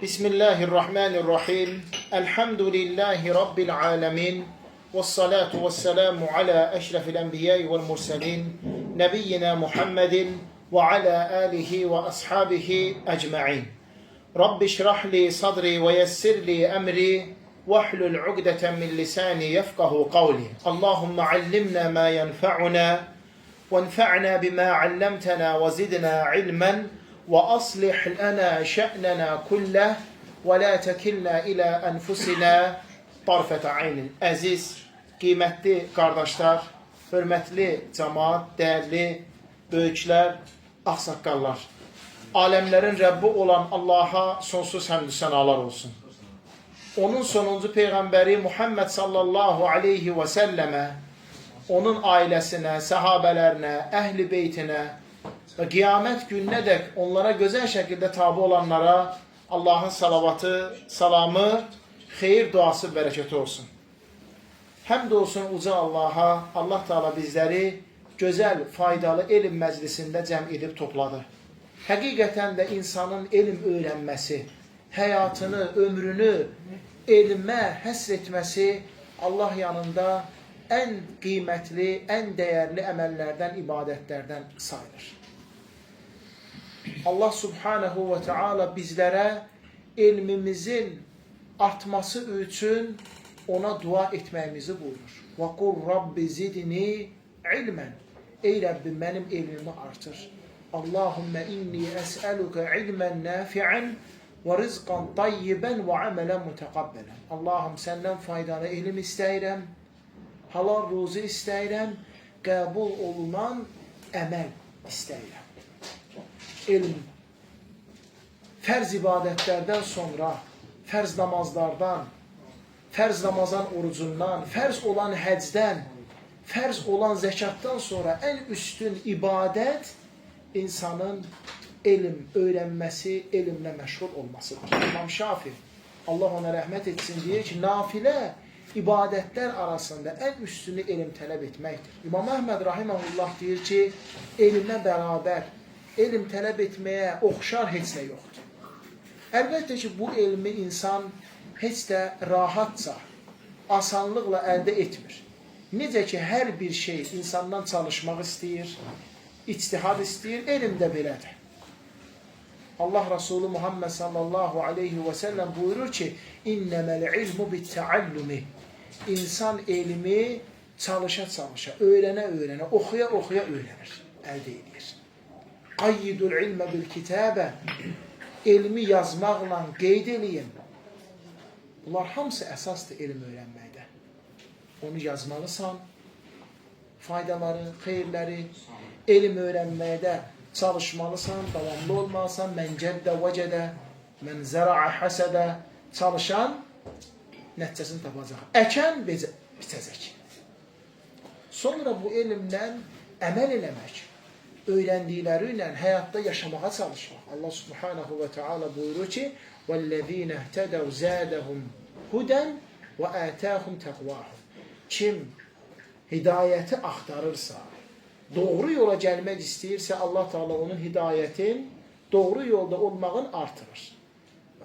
Bismillahirrahmanirrahim. Elhamdülillahi Rabbil alemin. Vessalatu vesselamu ala eşrefil enbiyayı vel murselin. Nebiyyina Muhammedin ve ala alihi ve ashabihi ecma'in. Rabbi şrahli sadri ve yessirli emri. Vahlul ugdeten min lisani yefkahu kavli. Allahümme allimna ma yenfa'una. وانفعنا بما علمتنا وزدنا علما وأصلح لنا شأننا كله ولا تكلنا إلى أنفسنا طرفة عين. Əziz, qiymətli qardaşlar, hörmətli cəmaat, dəyərli böyüklər, ağsaqqallar. Aləmlərin Rəbbi olan Allaha sonsuz həmd sənalar olsun. Onun sonuncu Peyğəmbəri Muhammed sallallahu aleyhi və səlləmə, onun ailəsinə, səhabələrinə, əhl-i beytinə və qiyamət gününə dək onlara gözəl şəkildə tabi olanlara Allahın salavatı, salamı, xeyir duası, bərəkəti olsun. Həmd olsun uca Allaha, Allah Teala bizləri gözəl, faydalı elm məclisində cəm edib topladı. Həqiqətən də insanın elm öyrənməsi, həyatını, ömrünü elmə həsr etməsi Allah yanında ən qiymətli, ən dəyərli əməllərdən, ibadətlərdən sayılır. Allah subhanehu və teala bizlərə elmimizin artması üçün ona dua etməyimizi buyurur. وَقُلْ رَبِّ زِدْنِي عِلْمًا Ey Rəbbim, mənim elmimi artır. Allahümme inni əs'əluka ilmən nafi'an və rizqan tayyibən və əmələn mütəqabbələn. Allahım, səndən faydalı elm istəyirəm, halal ruzu istəyirəm, qəbul olunan əməl istəyirəm. Elm, fərz ibadətlərdən sonra, fərz namazlardan, fərz Ramazan orucundan, fərz olan həcdən, fərz olan zəkatdan sonra ən üstün ibadət insanın elm öyrənməsi, elmlə məşğul olmasıdır. İmam Şafi, Allah ona rəhmət etsin, deyir ki, nafilə ibadətlər arasında ən üstünü elm tələb etməkdir. İmam Əhməd Rahiməhullah deyir ki, elmlə bərabər, elm tələb etməyə oxşar heç nə yoxdur. Əlbəttə ki, bu elmi insan heç də rahatca, asanlıqla əldə etmir. Necə ki, hər bir şey insandan çalışmaq istəyir, ictihad istəyir, elm də belədir. Allah Resulü Muhammed sallallahu aleyhi və səlləm buyurur ki, İnnəməl ilmu bittəallumi İnsan elmi çalışa-çalışa, öyrənə-öyrənə, oxuya-oxuya öyrənir, əldə edir. Qayyidul ilmə bil kitəbə Elmi yazmaqla qeyd eləyin. Bunlar hamısı əsasdır elm öyrənməkdə. Onu yazmalısan, faydaları, xeyirləri, elm öyrənməkdə çalışmalısan, davamlı olmalısan, mən cəddə vəcədə, mən zəra'a həsədə, çalışan nəticəsini tapacaq. Əkən bitəcək. Sonra bu elmlə əməl eləmək, öyrəndikləri ilə həyatda yaşamağa çalışmaq. Allah subhanahu və teala buyurur ki, وَالَّذ۪ينَ اهْتَدَوْ زَادَهُمْ هُدًا وَآتَاهُمْ تَقْوَاهُمْ Kim hidayəti axtarırsa, doğru yola gəlmək istəyirsə, Allah Teala onun hidayətin, doğru yolda olmağın artırır.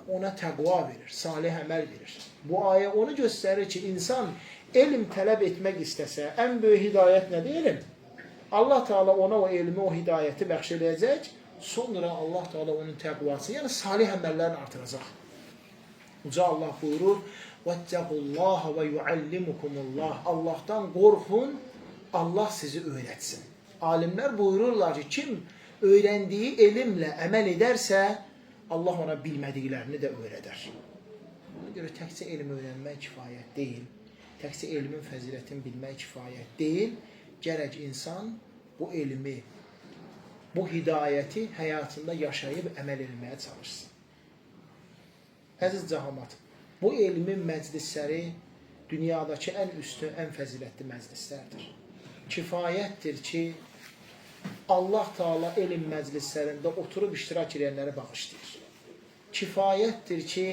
Ona təqva verir, salih əməl verir. Bu ayə onu göstərir ki, insan elm tələb etmək istəsə, ən böyük hidayət nədir elm? Allah Teala ona o elmi, o hidayəti bəxş edəcək, sonra Allah Teala onun təqvasını, yəni salih əməllərini artıracaq. Uca Allah buyurur, وَاتَّقُوا اللّٰهَ وَيُعَلِّمُكُمُ اللّٰهِ Allahdan qorxun, Allah sizi öyrətsin. Alimlər buyururlar ki, kim öyrəndiyi elmlə əməl edərsə, Allah ona bilmədiklərini də öyrədər. Ona görə təkcə elm öyrənmək kifayət deyil. Təkcə elmin fəzilətini bilmək kifayət deyil. Gərək insan bu elmi, bu hidayəti həyatında yaşayıb əməl etməyə çalışsın. Əziz cəmaət, bu elmin məclisləri dünyadakı ən üstün, ən fəzilətli məclislərdir. Kifayətdir ki, Allah Teala elm məclislərində oturub iştirak edənləri bağışlayır. Kifayətdir ki,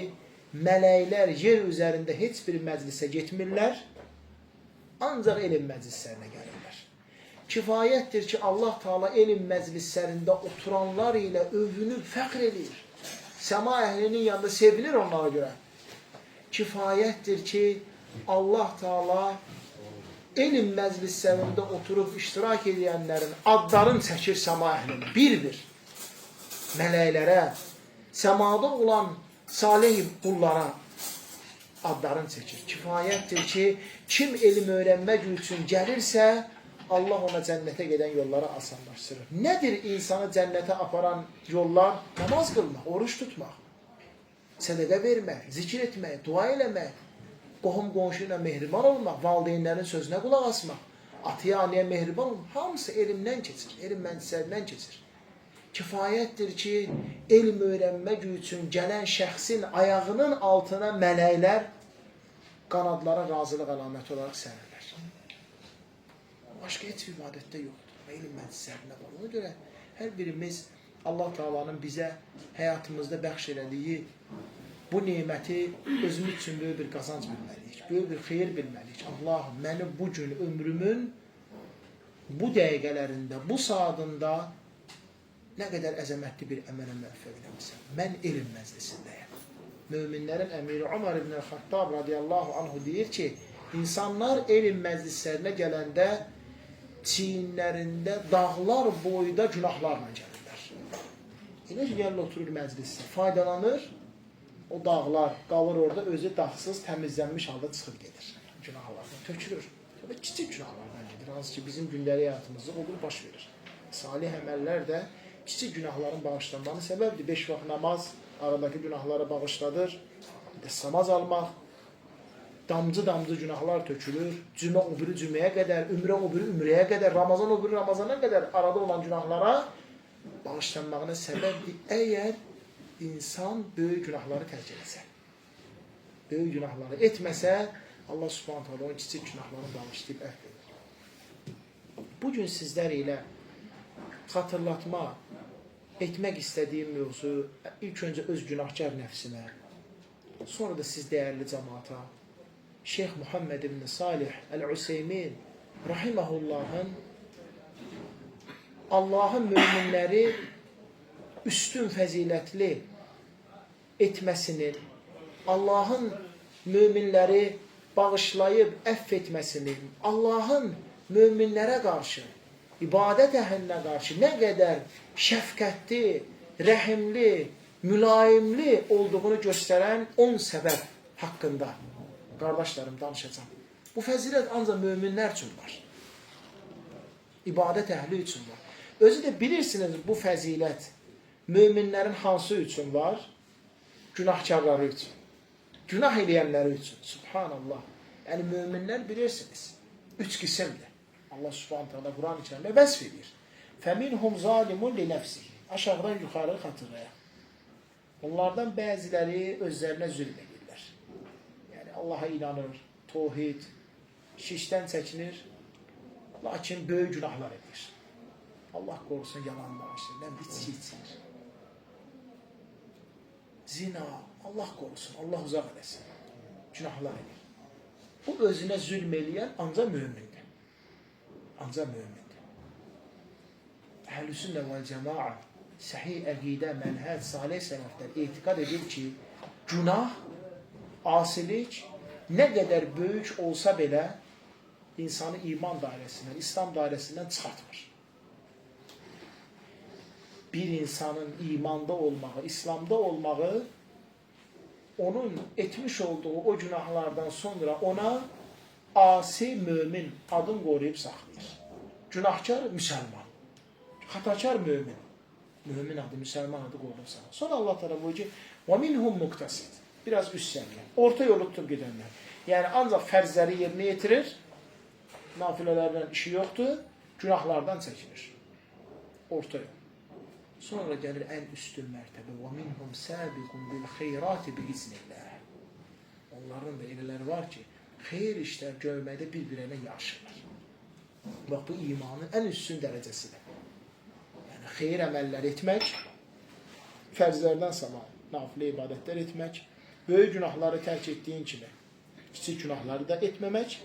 mələklər yer üzərində heç bir məclisə getmirlər, ancaq elm məclislərinə gəlirlər. Kifayətdir ki, Allah Teala elm məclislərində oturanlar ilə övünüb fəxr edir. Səma əhlinin yanında sevinir onlara görə. Kifayətdir ki, Allah Teala elm məclislərində oturub iştirak edənlərin adlarını çəkir səma əhlinin. Bir-bir. Mələklərə, səmada olan salih qullara adlarını çəkir. Kifayətdir ki, kim elm öyrənmək üçün gəlirsə, Allah ona cənnətə gedən yolları asanlaşdırır. Nədir insanı cənnətə aparan yollar? Namaz qılmaq, oruç tutmaq, sədəqə vermək, zikir etmək, dua eləmək, qohum qonşu ilə mehriban olmaq, valideynlərin sözünə qulaq asmaq, ataya, anaya mehriban olmaq, hamısı elmdən keçir, elm məncəsərindən keçir. Kifayətdir ki, elm öyrənmək üçün gələn şəxsin ayağının altına mələklər qanadlara razılıq əlaməti olaraq sərirlər. Başqa heç ibadətdə yoxdur. Elm məclislərində var. Ona görə hər birimiz Allah Teala'nın bizə həyatımızda bəxş elədiyi bu neməti özümüz üçün böyük bir qazanc bilməliyik. Böyük bir xeyir bilməliyik. Allahım, məni bu gün ömrümün bu dəqiqələrində, bu saatında nə qədər əzəmətli bir əmələ müvəffəq eləmişsən. Mən elm məclisindəyəm. Möminlərin əmiri Ömər ibn Xattab radiyallahu anhu deyir ki, insanlar elm məclislərinə gələndə çiyinlərində dağlar boyda günahlarla gəlirlər. Elə ki, gəlin oturur məclisdə, faydalanır, o dağlar qalır orada, özü dağsız, təmizlənmiş halda çıxıb gedir. Günahlardan tökülür. Kiçik günahlardan gedir. Hansı ki, bizim gündəlik həyatımızda olur, baş verir. Salih əməllər də kiçik günahların bağışlanmanın səbəbidir. 5 vaxt namaz aradakı günahları bağışladır. Dəstəmaz almaq, damcı-damcı günahlar tökülür. Cümə o biri cüməyə qədər, ümrə o biri ümrəyə qədər, Ramazan o biri Ramazana qədər arada olan günahlara bağışlanmağına səbəbdir. Əgər insan böyük günahları tərk eləsə, böyük günahları etməsə, Allah Subhanahu taala onun kiçik günahlarını bağışlayıb əhv edir. Bugün sizlər ilə xatırlatma etmək istədiyim mövzu ilk öncə öz günahkar nəfsimə, sonra da siz dəyərli cəmaata, Şeyx Muhammed ibn Salih Əl-Useymin rahiməhullahın Allahın möminləri üstün fəzilətli etməsinin, Allahın möminləri bağışlayıb əff etməsinin, Allahın möminlərə qarşı, ibadət əhlinə qarşı nə qədər şəfqətli, rəhimli, mülayimli olduğunu göstərən 10 səbəb haqqında qardaşlarım danışacağım. Bu fəzilət ancaq möminlər üçün var. İbadət əhli üçün var. Özü də bilirsiniz bu fəzilət möminlərin hansı üçün var? Günahkarları üçün. Günah eləyənləri üçün. Subhanallah. Yəni möminlər bilirsiniz. 3 qismdir. Allah Subhanahu taala Quran-ı Kərimdə vəsf edir. Fəminhum zalimun li nəfsihi. Aşağıdan yuxarı xatırlayaq. Onlardan bəziləri özlərinə zülm edirlər. Yəni Allaha inanır, tohid, şişdən çəkinir, lakin böyük günahlar edir. Allah qorusun, yalan danışır, içki içir. Zina, Allah qorusun, Allah uzaq eləsin. Günahlar edir. Bu özünə zülm eləyən ancaq mömindir. Ancaq mömindir. Əhl-i-Sünnə vəl-Cəmaa səhih əqidə, mənhəc, salih sələflər etiqad edir ki, günah, asilik nə qədər böyük olsa belə insanı iman dairəsindən, İslam dairəsindən çıxartmır. Bir insanın imanda olmağı, İslamda olmağı onun etmiş olduğu o günahlardan sonra ona asi mümin adını qoruyub saxlayır. Günahkar müsəlman, xatakar mümin. Mümin adı, müsəlman adı qoruyub saxlayır. Sonra Allah təala buyurur ki, وَمِنْهُمْ مُقْتَسِدْ biraz üst səviyyə, orta yolu tutub gedənlər. Yəni ancaq fərzləri yerinə yetirir, nafilələrdən işi yoxdur, günahlardan çəkilir. Orta yol. Sonra gəlir ən üstün mərtəbə. وَمِنْهُمْ سَابِقٌ بِالْخَيْرَاتِ بِإِذْنِ اللّٰهِ onların da elələri var ki, xeyir işlər görməkdə bir-birine yarışırlar. Bax, bu imanın ən üstün dərəcəsidir. Yəni, xeyir əməllər etmək, fərzlərdən sama nafilə ibadətlər etmək, böyük günahları tərk etdiyin kimi, kiçik günahları da etməmək,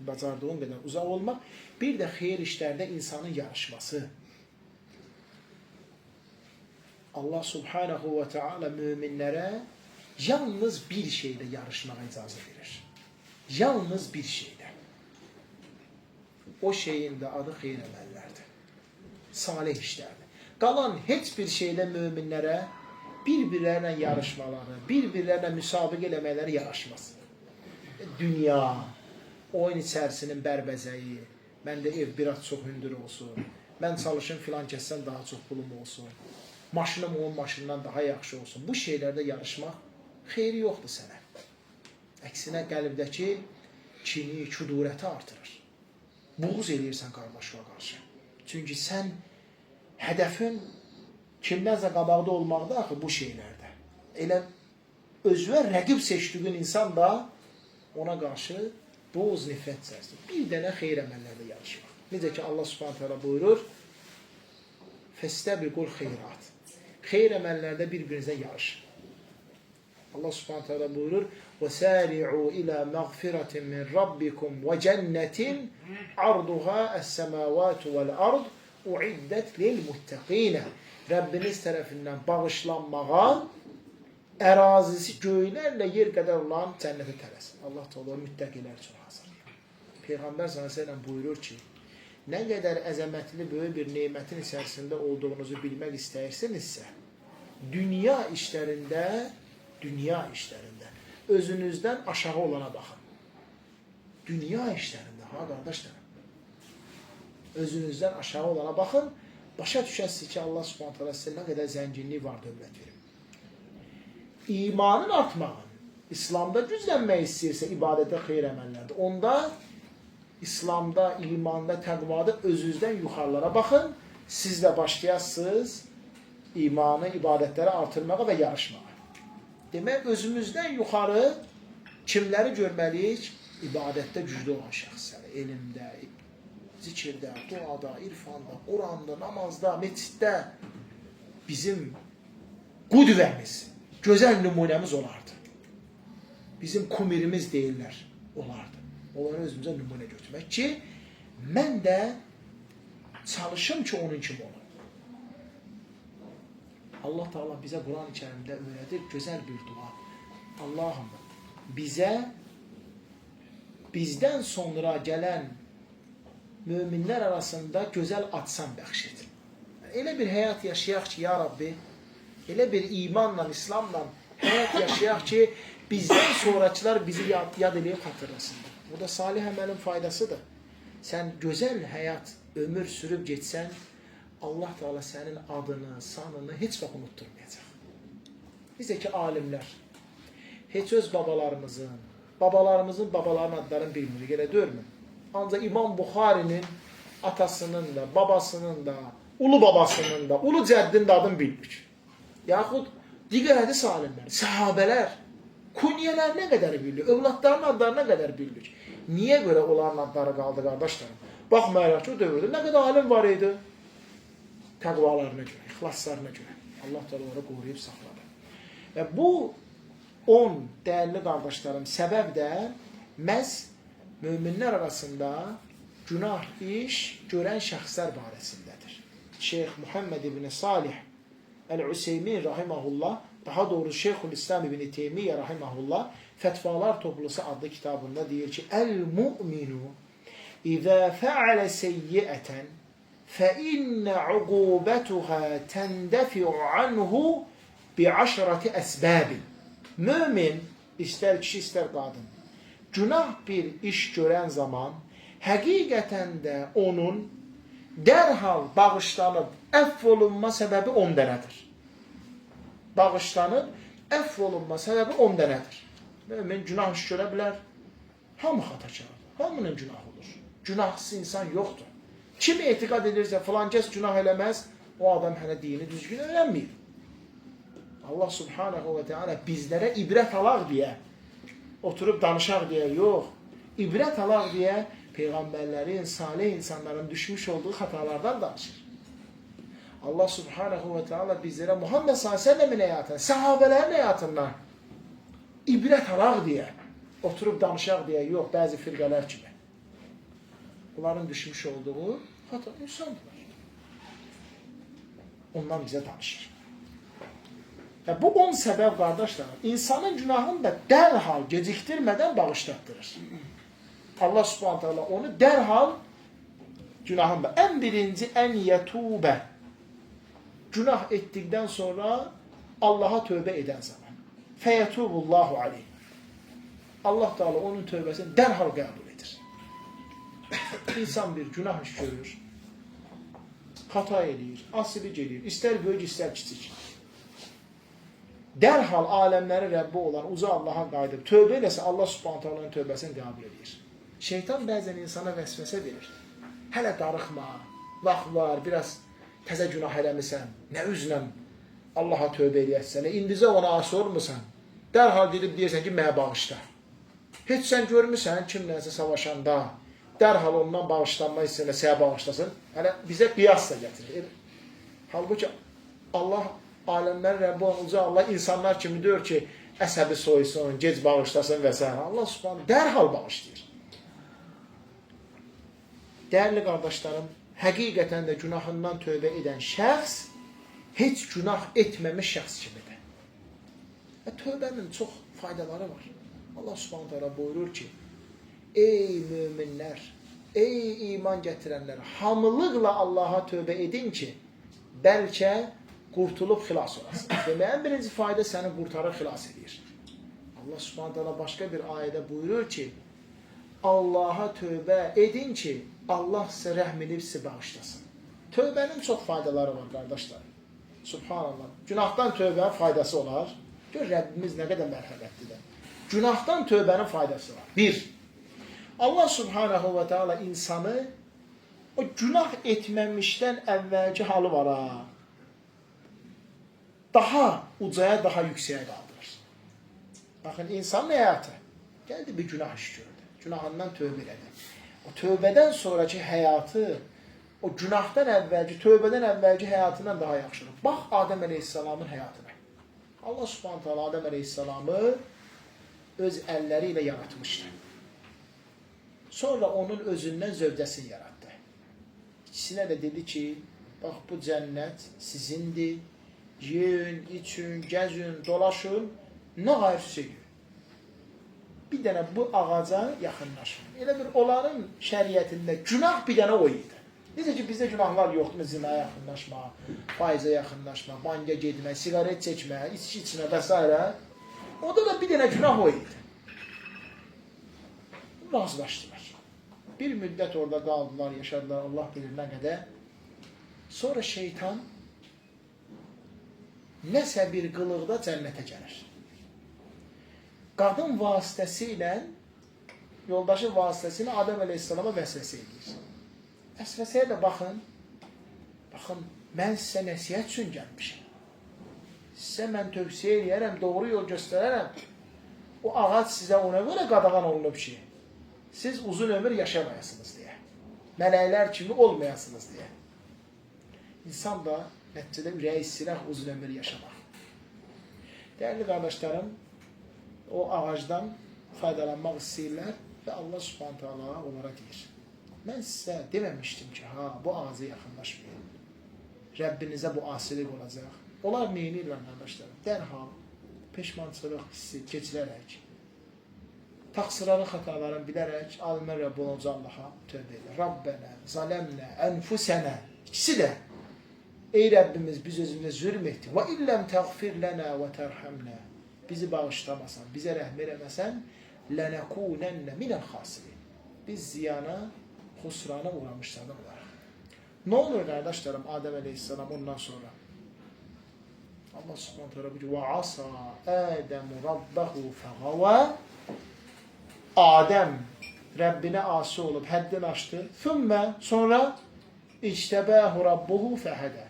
bacardığın qədər uzaq olmaq, bir də xeyir işlərdə insanın yarışması. Allah subhanahu ve teala müminlere yalnız bir şeyle yarışmaya icazə verir. Yalnız bir şeyle. O şeyin de adı xeyr əməllərdir. Salih işlərdir. Qalan heç bir şeylə müminlərə bir-birlərlə yarışmaları, bir-birlərlə müsabiqə eləmələri yaraşmaz. Dünya, oyun içərisinin bərbəzəyi, məndə ev biraz çox hündür olsun, mən çalışım filan kəssən daha çox pulum olsun, maşınım onun maşından daha yaxşı olsun. Bu şeylərdə yarışmaq xeyri yoxdur sənə. Əksinə qəlbdəki kini, kudurəti artırır. Buğuz eləyirsən qardaşına qarşı. Çünki sən hədəfin kimdənsə qabaqda olmaqda axı bu şeylərdə. Elə özünə rəqib seçdiyin insan da ona qarşı boğuz nifrət səsidir. Bir dənə xeyr əməllərdə yarışmaq. Necə ki Allah Subhanahu taala buyurur: "Fəstəbiqul xeyrat." Xeyr əməllərdə bir-birinizə yarışın. Allah Subhanahu taala buyurur: "Vesari'u ila mağfiratin min rabbikum ve cennetin arduha es-semavatu vel-ard uiddet lil-muttaqin." Rəbbiniz tərəfindən bağışlanmağa, ərazisi göylərlə yer qədər olan cənnətə tələsin. Allah Teala müttəqilər üçün hazırlayır. Peyğəmbər s.ə.v buyurur ki, nə qədər əzəmətli böyük bir nemətin içərisində olduğunuzu bilmək istəyirsinizsə, dünya işlərində özünüzdən aşağı olana baxın. Dünya işlərində, ha qardaşlar, özünüzdən aşağı olana baxın, başa düşəsiniz ki, Allah Subhanahu taala sizə nə qədər zənginlik var, dövlət verir. İmanın artmağın, İslamda güclənmək istəyirsə ibadətə xeyr əməllərdir. Onda İslamda, imanda, təqvada özünüzdən yuxarılara baxın, siz də başlayasınız imanı, ibadətləri artırmağa və yarışmağa. Demək, özümüzdən yuxarı kimləri görməliyik? İbadətdə güclü olan şəxsləri, elmdə, zikirdə, duada, irfanda, Quranda, namazda, meçiddə bizim qudvəmiz, gözəl nümunəmiz olardı. Bizim kumirimiz deyirlər, olardı. Onları özümüzə nümunə götürmək ki, mən də çalışım ki, onun kimi olum. Allah Teala bizə Quran-ı Kərimdə öyrədir, gözəl bir dua. Allahım, bizdən sonra gələn müminlər arasında gözəl atsan bəxş et. Elə bir həyat yaşayaq ki, ya Rabbi, elə bir imanla, İslamla həyat yaşayaq ki, bizdən sonrakılar bizi yad edib xatırlasınlar. Bu da salih əməlin faydasıdır. Sən gözəl həyat, ömür sürüb getsən, Allah Teala sənin adını, sanını heç vaxt unutturmayacaq. Bizə ki, alimlər, heç öz babalarımızın babalarının adlarını bilmirik, elə deyirmi? Ancaq İmam Buxarinin atasının da, babasının da, ulu babasının da, ulu cəddinin də adını bilmirik. Yaxud digər hədis alimləri, səhabələr, kunyələr nə qədər bilirik, övladların adlarını nə qədər bilirik. Niyə görə onların adları qaldı, qardaşlarım? Baxmayaraq ki, o dövrdə nə qədər alim var idi? Təqvalarına görə, ixlaslarına görə. Allah da onları qoruyub saxladı. Və bu 10 dəyərli qardaşlarım səbəb də məhz möminlər arasında günah iş görən şəxslər barəsindədir. Şeyx Muhammed ibn Salih Əl-Useymin rahiməhullah, daha doğrusu Şeyxülislam ibn Teymiyyə rahiməhullah Fətvalar Toplusu adlı kitabında deyir ki, Əl-mu'minu İzə fəalə seyyiətən fəinnə uqubətuhə təndəfi'u anhu bi'aşrati əsbəbi. Mömin, istər kişi, istər qadın, günah bir iş görən zaman həqiqətən də onun dərhal bağışlanıb əfv olunma səbəbi 10 dənədir. Bağışlanıb əfv olunma səbəbi 10 dənədir. Mömin günah iş görə bilər. Hamı xatakardır. Hamının günahı olur. Günahsız insan yoxdur. Kim etiqad edirsə filan kəs günah eləməz, o adam hələ dini düzgün öyrənməyib. Allah Subhanahu ve Teala bizlərə ibrət alaq deyə, oturub danışaq deyə yox, ibrət alaq deyə Peyğəmbərlərin, salih insanların düşmüş olduğu xatalardan danışır. Allah Subhanahu ve Teala bizlərə Muhammed s.ə.v-in həyatından, səhabələrin həyatından ibrət alaq deyə, oturub danışaq deyə yox, bəzi firqələr kimi. Bunların düşmüş olduğu xata insandılar. Ondan bizə danışır. Bu 10 səbəb, qardaşlar, insanın günahını da dərhal gecikdirmədən bağışlatdırır. Allah subhanahu teala onu dərhal günahında. Ən birinci, ən yətubə. Günah etdikdən sonra Allaha tövbə edən zaman. Fəyətubullahu aleyh. Allah Teala onun tövbəsini dərhal qəbul edir. İnsan bir günah iş görür, hata edir, asilik edir, istər böyük, istər kiçik. Dərhal aləmləri Rəbbi olan uca Allaha qayıdıb tövbə eləsə, Allah subhanahu ta'alanın tövbəsini qəbul edir. Şeytan bəzən insana vəsvəsə verir. Hələ darıxma, vaxt var, biraz təzə günah eləmisən, nə üzlə Allaha tövbə eləyəsən, indicə ona asi olmursan, dərhal gedib deyirsən ki, mənə bağışla. Heç sən görmüsən kimlənsə savaşanda, dərhal ondan bağışlanma istəyəndə sənə bağışlasın, hələ bizə qiyas da gətirir. Halbuki Allah, aləmlər Rəbbi olan uca Allah insanlar kimi deyir ki, əsəbi soysun, gec bağışlasın və s. Allah subhanə dərhal bağışlayır. Dəyərli qardaşlarım, həqiqətən də günahından tövbə edən şəxs heç günah etməmiş şəxs kimidir. Tövbənin çox faydaları var. Allah subhanahu teala buyurur ki, ey müminlər, ey iman gətirənlər, hamılıqla Allaha tövbə edin ki, bəlkə qurtulub xilas olasın. Deməyin birinci fayda səni qurtarır, xilas edir. Allah subhanahu teala başqa bir ayədə buyurur ki, Allaha tövbə edin ki, Allah sizə rəhm edib sizi bağışlasın. Tövbənin çox faydaları var, qardaşlar. Subhanallah. Günahdan tövbənin faydası olar. Gör, Rəbbimiz nə qədər mərhəmətlidir. Günahdan tövbənin faydası var. Bir, Allah subhanahu və teala insanı o günah etməmişdən əvvəlki halı var ha. Daha ucaya, daha yüksəyə qaldırır. Baxın, insanın həyatı. Gəldi bir günah iş gördü. Günahından tövbə elədi. O tövbədən sonraki həyatı, o günahdan əvvəlki, tövbədən əvvəlki həyatından daha yaxşıdır. Bax, Adəm əleyhissalamın həyatına. Allah subhanahu teala Adəm əleyhissalamı öz əlləri ilə yaratmışdı. Sonra onun özündən zövcəsini yaratdı. İkisinə də dedi ki, bax, bu cənnət sizindir, yiyin, için, gəzin, dolaşın, nə qayırsız edin. Bir dənə bu ağaca yaxınlaşın. Elə bir onların şəriətində günah bir dənə o idi. Necə ki, bizdə günahlar yoxdur, zinaya yaxınlaşma, faizə yaxınlaşma, banka getmək, sigaret çəkmək, içki içmə və s. Orada da bir dənə günah o idi. Razılaşdılar. Bir müddət orada qaldılar, yaşadılar, Allah bilir nə qədər. Sonra şeytan nəsə bir qılıqda cənnətə gəlir. Qadın vasitəsilə, yoldaşı vasitəsilə Adəm əleyhissalama vəsvəsə edir. Vəsvəsəyə də baxın, mən sizə nəsihət üçün gəlmişəm. Sizə mən tövsiyə edərəm, doğru yol göstərərəm. O ağac sizə ona görə qadağan olunub ki, siz uzun ömür yaşamayasınız deyə. Mələklər kimi olmayasınız deyə. İnsan da nəticədə ürəyi istəyir uzun ömür yaşamaq. Dəyərli qardaşlarım, o ağacdan faydalanmaq istəyirlər və Allah subhanahu teala onlara deyir. Mən sizə deməmişdim ki, bu ağaca yaxınlaşmayın. Rəbbinizə bu asilik olacaq. Onlar neyinirlər qardaşlarım? Dərhal peşmançılıq hissi keçirərək, taksirarı xətalarını bilərək, alimlər Rəbbi olunca Allaha tövbə edir. Rabbənə, zaləmnə, ənfusənə. İkisi də, ey Rəbbimiz biz özümüzə zülm etdik. Və illəm təğfir lənə və tərhəmnə. Bizi bağışlamasan, bizə rəhm eləməsən, lənəkunənnə minəl xasirin. Biz ziyana, xusrana uğramışlardan olaraq. Nə olur qardaşlarım Adəm əleyhissalam ondan sonra? Allah subhanahu teala buyuruyor: "Və asa Ədəmu rabbahu fəğavə." Adəm Rəbbinə asi olub həddini aşdı. Thumma sonra ictəbəhu rabbuhu fəhədə.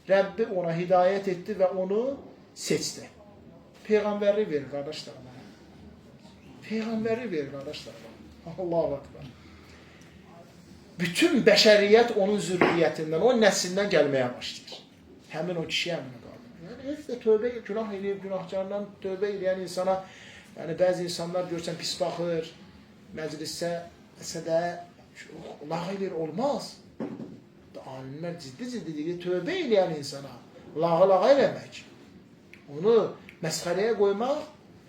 Rəbbi ona hidayət etdi və onu seçdi. Peyğəmbərlik verir qardaşlarım. Peyğəmbərlik verir qardaşlarım. Allahu Ekber. Bütün bəşəriyyət onun zürriyyətindən, o nəsildən gəlməyə başlayır. Həmin o kişi həmin o qadın. Yəni, heç də tövbə, günah eləyib, günahkardan tövbə eləyən insana, yəni bəzi insanlar görsən pis baxır, məclisdə, əsədə, lağ eləyir, olmaz. Alimlər ciddi deyir, tövbə eləyən insana, lağı eləmək. Onu məsxərəyə qoymaq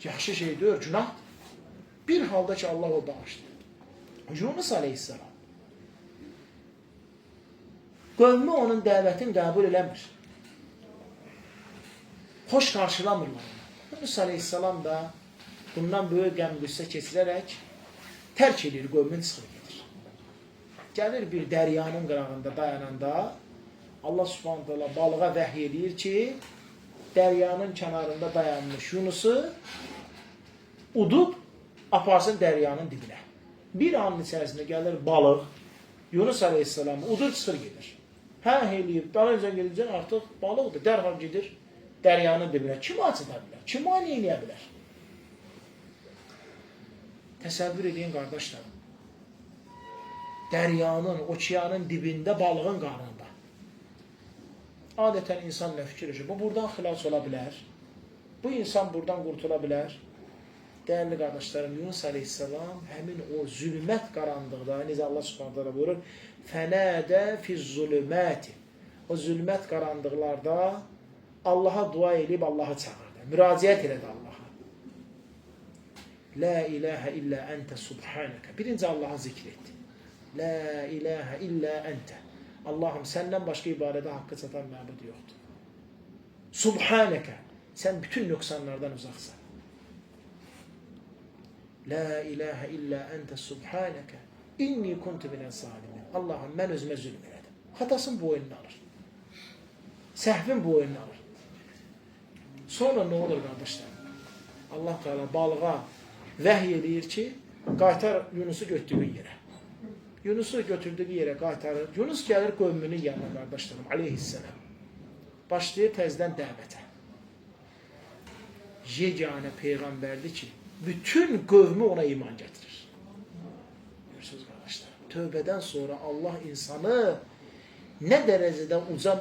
yaxşı şey deyil, günah. Bir halda ki, Allah o bağışlayır. Yunus aleyhisselam. Qövmü onun dəvətini qəbul eləmir. Xoş qarşılamırlar. Yunus aleyhisselam da bundan böyük qəm-qüssə keçirərək tərk edir, qövmün çıxıb gedir. Gəlir bir dəryanın qırağında dayananda Allah subhanahu teala balığa vəhy edir ki, dəryanın kənarında dayanmış Yunusu udub aparsın dəryanın dibinə. Bir anın içərisində gəlir balıq, Yunus aleyhisselamı udur çıxır gedir. Hə eləyib, dalınca gedəcək artıq balıqdır, dərhal gedir dəryanın dibinə. Kim açıda bilər? Kim ani eləyə bilər? Təsəvvür edin qardaşlarım. Dəryanın, okeanın dibində balığın qarnında. Adətən insan nə fikir edir? Bu buradan xilas ola bilər. Bu insan buradan qurtula bilər. Dəyərli qardaşlarım, Yunus aleyhisselam həmin o zülmət qaranlıqda, necə Allah subhanahu teala buyurur, fənədə fiz-zulümati. O zülmət qaranlıqlarda Allaha dua edib Allahı çağırdı. Müraciət elədi Allaha. La ilahə illə əntə subhanəkə. Birinci Allahı zikr etdi. La ilahə illə əntə. Allahım, səndən başqa ibadədə haqqı çatan məbud yoxdur. Subhanəkə. Sən bütün nöqsanlardan uzaqsan. La ilahə illə əntə subhanəkə. İnni kuntu minən zalimin. Allahım, mən özümə zülm elədim. Hatasın boynunu alır. Səhvin boynunu alır. Sonra nə olur qardaşlar? Allah Teala balığa vəhy edir ki, qaytar Yunusu götürdüyü yerə. Yunusu götürdüyü yerə qaytarır. Yunus gəlir qövmünün yanına qardaşlarım, aleyhisselam. Başlayır təzdən dəvətə. Yeganə peyğəmbərdir ki, bütün qövmü ona iman gətirir. Görürsünüz qardaşlar, tövbədən sonra Allah insanı nə dərəcədə uca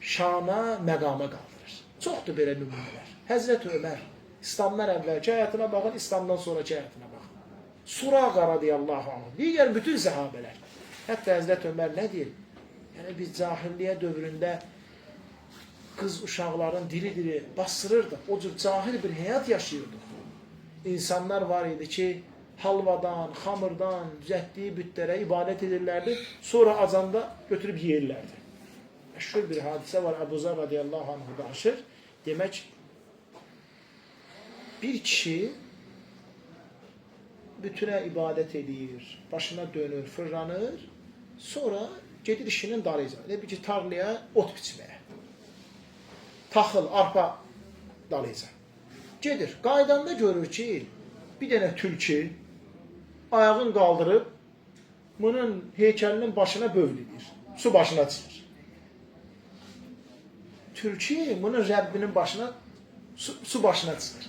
şana, məqama qaldırır. Çoxdur belə nümunələr. Həzrət Ömər, İslamdan əvvəlki həyatına baxın, İslamdan sonraki həyatına baxın. Suraqa radiyallahu anh, digər bütün səhabələr. Hətta Həzrət Ömər nə deyir? Yəni biz cahilliyə dövründə qız uşaqların diri-diri bastırırdıq. O cür cahil bir həyat yaşayırdıq. İnsanlar var idi ki, halvadan, xamırdan düzətdiyi bütlərə ibadət edirlərdi. Sonra azanda götürüb yeyirlərdi. Məşhur bir hadisə var, Əbu Zər radiyallahu anh danışır. Demək, bir kişi bütünə ibadət edir, başına dönür, fırlanır, sonra gedir işinin darıca. Elə bir ki, tarlaya ot biçməyə. Taxıl, arpa dalıca. Gedir, qaydanda görür ki, bir dənə tülkü ayağını qaldırıb, bunun heykəlinin başına bövlüdür, su başına çıxır. Tülkü bunun Rəbbinin başına, su başına çıxır.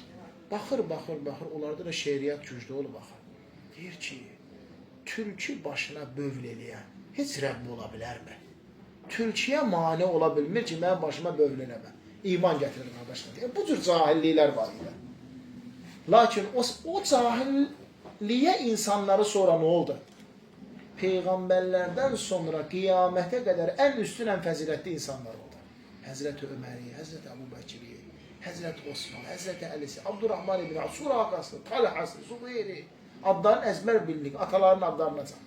Baxır, onlarda da şeiriyyat güclü olur, baxır. Deyir ki, tülkü başına bövl eləyən heç Rəbb ola bilərmi? Tülküyə mane ola bilmir ki, mən başıma bövl eləmə. İman gətirir qardaşlar. Bu cür cahilliklər var idi. Lakin o cahilliyə insanları sonra nə oldu? Peyğəmbərlərdən sonra qiyamətə qədər ən üstün, ən fəzilətli insanlar oldu. Həzrət Öməri, Həzrət Əbu Bəkiri, Həzrət Osman, Həzrət Əlisi, Abdurrahman ibn Avf, Suraqası, Talhası, Zubeyri, adların əzbər bildik, ataların adlarına çaq.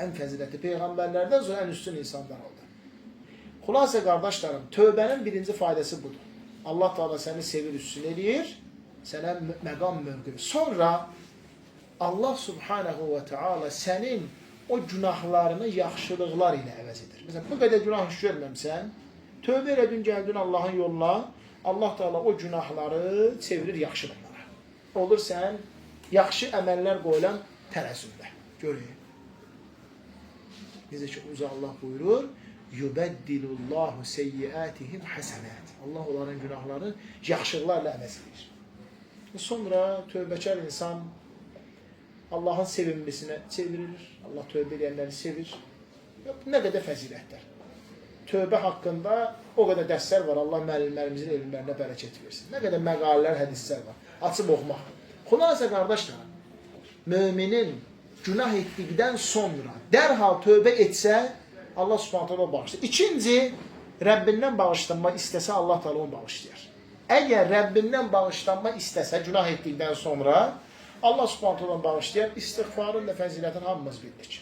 Ən fəzilətli peyğəmbərlərdən sonra ən üstün insanlar oldu. Xülasə qardaşlarım, tövbənin birinci faydası budur. Allah Teala səni sevir, üstün eləyir, sənə məqam mövqü. Sonra Allah Subhanahu və Teala sənin o günahlarını yaxşılıqlar ilə əvəz edir. Məsələn, bu qədər günah iş görməmsən, tövbə elədin, gəldin Allahın yoluna, Allah Teala o günahları çevirir yaxşılıqlara. Olur sən yaxşı əməllər qoyulan tərəzündə. Görün. Necə ki, Uza Allah buyurur, yubəddilullahu seyyiatihim həsənət. Allah onların günahlarını yaxşılıqlarla əvəz edir. Sonra tövbəkar insan Allahın sevinməsinə çevrilir. Allah tövbə edənləri sevir. Nə qədər fəzilətlər. Tövbə haqqında o qədər dərslər var. Allah müəllimlərimizin elmlərinə bərəkət versin. Nə qədər məqalələr, hədislər var. Açıb oxumaq. Xülasə qardaşlar, müminin günah etdikdən sonra dərhal tövbə etsə, Allah Subhanahu taala bağışlayır. İkinci, Rəbbindən bağışlanma istəsə Allah Taala onu bağışlayır. Əgər Rəbbindən bağışlanma istəsə, günah etdikdən sonra Allah subhanahu bağışlayar, istiğfarın da fəzilətini hamımız bildik.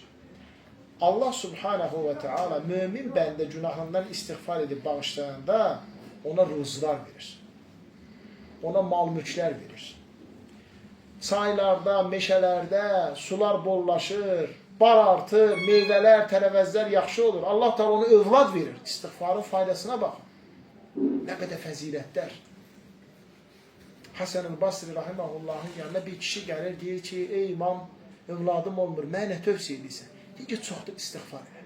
Allah subhanahu və teala mömin bəndə günahından istiğfar edib bağışlayanda ona ruzlar verir. Ona mal-mülklər verir. Çaylarda, meşələrdə sular bollaşır, bar artır, meyvələr, tərəvəzlər yaxşı olur. Allah da ona övlad verir. İstiğfarın faydasına baxın. Nə qədər fəzilətlər. Hasan el-Basri rahimahullahın yanına bir kişi gəlir, deyir ki, ey imam, övladım olmur, mənə tövsiyə edirsən. Deyir ki, çoxdur istiğfar elə.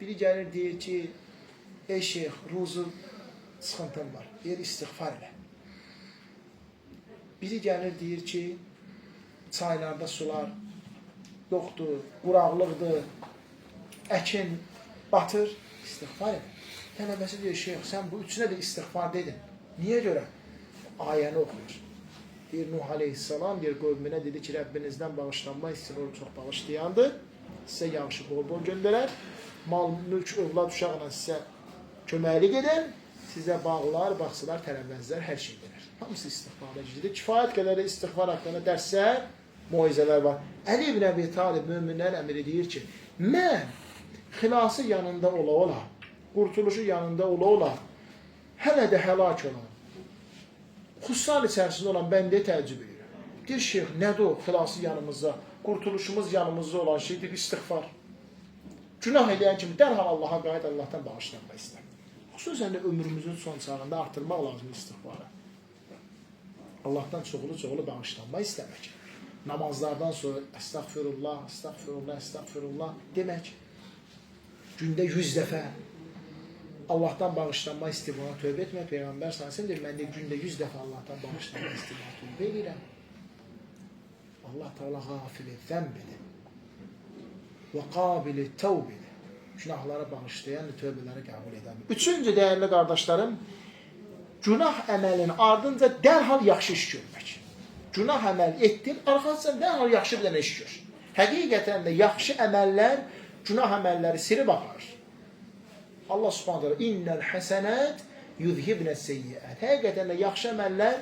Biri gəlir, deyir ki, ey şeyx, ruzu sıxıntım var, deyir istiğfar elə. Biri gəlir, deyir ki, çaylarda sular yoxdur, quraqlıqdır, əkin batır, istiğfar elə. Tələbəsi deyir, şeyx, sən bu üçünə də istiğfar dedin. Niyə görə? Ayəni oxuyur. Deyir, Nuh aleyhissalam deyir, qövmünə dedi ki, Rəbbinizdən bağışlanma istəyir, onu çox bağışlayandır. Sizə yağışı bol-bol göndərər. Mal, mülk, övlad, uşaqla sizə köməklik edər. Sizə bağlar, baxsılar, tərəvəzlər, hər şey verir. Hamısı istiğfar edicidir. Kifayət qədər istiğfar haqqında dərslər, muizələr var. Əli ibn Əbi Talib möminlər əmiri deyir ki, mən xilası yanında ola-ola, qurtuluşu yanında ola-ola, hələ də həlak olan, xüssan içərisində olan bəndəyə təəccüb edirəm. Deyir, şeyx, nədir o xilası yanımızda, qurtuluşumuz yanımızda olan şeydir, istiğfar. Günah edən kimi dərhal Allaha qayıt, Allahdan bağışlanma istər. Xüsusən də ömrümüzün son çağında artırmaq lazım istiğfarı. Allahdan çoxlu-çoxlu bağışlanma istəmək. Namazlardan sonra əstəğfirullah, əstəğfirullah, əstəğfirullah demək. Gündə 100 dəfə Allahdan bağışlanma istəyib ona tövbə etmək. Peyğəmbər s.ə.v deyir, mən də gündə 100 dəfə Allahdan bağışlanma istəyib ona tövbə edirəm. Allah Teala gafili zəmbidir. Və qabili təvbidir. Günahları bağışlayan, tövbələri qəbul edən. Üçüncü dəyərli qardaşlarım, günah əməlin ardınca dərhal yaxşı iş görmək. Günah əməl etdin, arxasından dərhal yaxşı bir dənə iş gör. Həqiqətən də yaxşı əməllər günah əməlləri silib aparır. Allah subhanahu innel həsənət yuzhibnəs seyyiət. Həqiqətən də yaxşı əməllər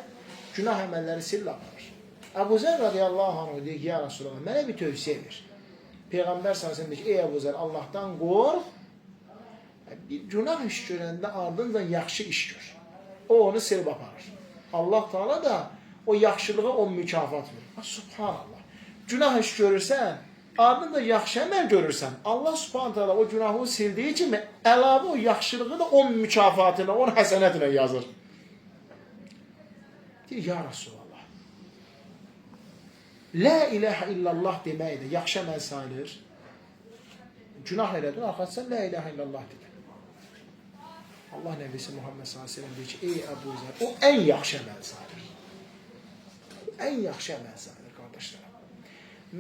günah əməlləri silib aparır. Əbu Zər radiyallahu anh deyir ki, ya Resulallah, mənə bir tövsiyə ver. Peyğəmbər s.ə.v deyir ki, ey Əbu Zər, Allahdan qorx, bir günah iş görəndə ardınca yaxşı iş gör. O onu silib aparır. Allah Teala da o yaxşılığa o mükafat verir. Subhanallah. Günah iş görürsən, ardında yaxşı əməl görürsən, Allah subhanətə o günahı sildiyi kimi əlavə o yaxşılığı da 10 mükafatına, 10 həsənətinə yazır. Deyir, ya Resulallah, La ilahə illallah demək də yaxşı əməl sayılır. Günah elədin, arxasından La ilahə illallah dedir. Allah Nəbisi Muhammed s.ə.v deyir ki, ey Əbu Zər, o ən yaxşı əməl sayılır. Ən yaxşı əməl sayılır, qardaşlarım.